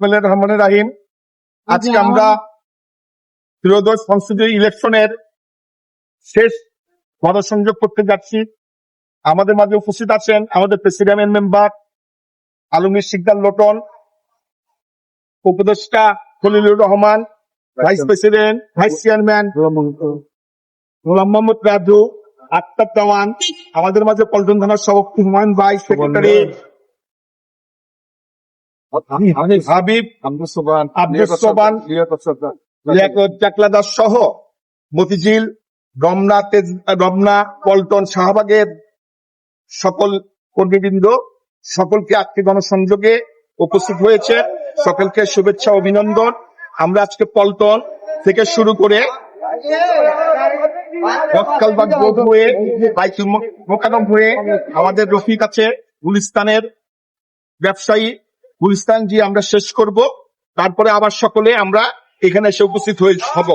বিসমিল্লাহির রহমানির রহিম। আজকে আমরা ত্রয়োদশ সংসদীয় ইলেকশনের শেষ গণসংযোগ করতে যাচ্ছি। আমাদের মাঝে উপস্থিত আছেন আমাদের প্রেসিডেন্ট মেম্বার আলমগীর সিকদার লোটন, উপদেষ্টা Khalilur Rahman, vice president vice chairman Golam Mohammad Raju, Akhtar Dewan, আমাদের মাঝে পল্টন থানার সভাপতি হুমায়ুন ভাই, সেক্রেটারি হাবিব, আব্দুল সোবান, লিয়াকত চাকলাদার সহ মতিঝিল, রমনা, পল্টন, শাহবাগের সকল কর্মীবৃন্দ, সকলকে আজকে গণসংযোগে উপস্থিত হয়েছে। সকলকে শুভেচ্ছা অভিনন্দন। আমরা আজকে পল্টন থেকে শুরু করে মক্কালবাগ রোড হয়ে বাইতুল মোকাররম হয়ে আমাদের রফিক আছে গুলিস্তানের ব্যবসায়ী, গুলিস্তান জি আমরা শেষ করব। তারপরে আবার সকলে আমরা এখানে এসে উপস্থিত হব।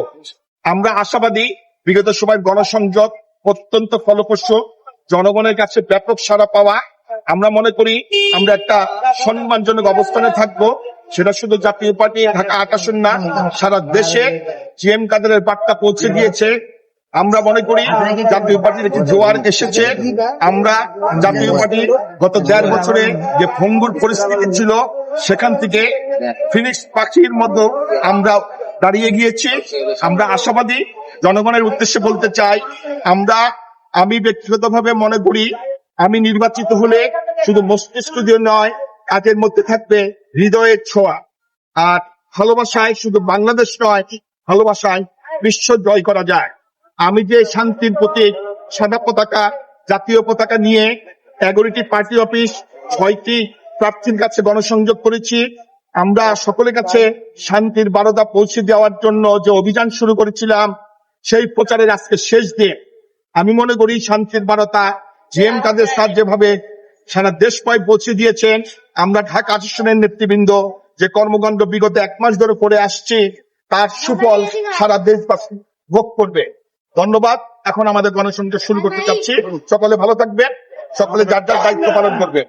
আমরা আশাবাদী বিগত সময়ের গণসংযোগ অত্যন্ত ফলপ্রসূ, জনগণের কাছে ব্যাপক সাড়া পাওয়া। আমরা মনে করি আমরা একটা সম্মানজনক অবস্থানে থাকবো। সেটা শুধু জাতীয় পার্টি ঢাকা ৮ আসন না, সারা দেশে জিএম কাদেরের বার্তা পৌঁছে দিয়েছে। আমরা মনে করি জাতীয় পার্টির একটি জোয়ার এসেছে। আমরা জাতীয় পার্টি গত ১.৫ বছরে যে ভঙ্গুর পরিস্থিতি ছিল সেখান থেকে ফিনিক্স পাখির মতো আমরা দাঁড়িয়ে গিয়েছি। আমরা আশাবাদী। জনগণের উদ্দেশ্যে বলতে চাই, আমি ব্যক্তিগতভাবে মনে করি আমি নির্বাচিত হলে শুধু মস্তিষ্ক দিয়ে নয়, কাজের মধ্যে থাকবে হৃদয়ের ছোঁয়া। আর ভালোবাসায় শুধু বাংলাদেশ নয়, ভালোবাসায় বিশ্ব জয় করা যায়। আমি যে শান্তির প্রতীক সাদা পতাকা, জাতীয় পতাকা নিয়ে 11টি পার্টি অফিস, 6টি প্রার্থীর কাছে গণসংযোগ করেছি। আমরা সকলের কাছে শান্তির বার্তা পৌঁছে দেওয়ার জন্য যে অভিযান শুরু করেছিলাম, সেই প্রচারের আজকে শেষ দিন। আমি মনে করি শান্তির বার্তা জিএম কাদের স্যার যেভাবে সারা দেশ পায় পৌঁছে দিয়েছেন, আমরা ঢাকা আসনের নেতৃবৃন্দ যে কর্মকাণ্ড বিগত 1 মাস ধরে করে আসছি, তার সুফল সারা দেশবাসী ভোগ করবে। ধন্যবাদ। এখন আমাদের গণসংযোগ শুরু করতে চাচ্ছি। সকলে ভালো থাকবেন, সকলে যার যার দায়িত্ব পালন করবে।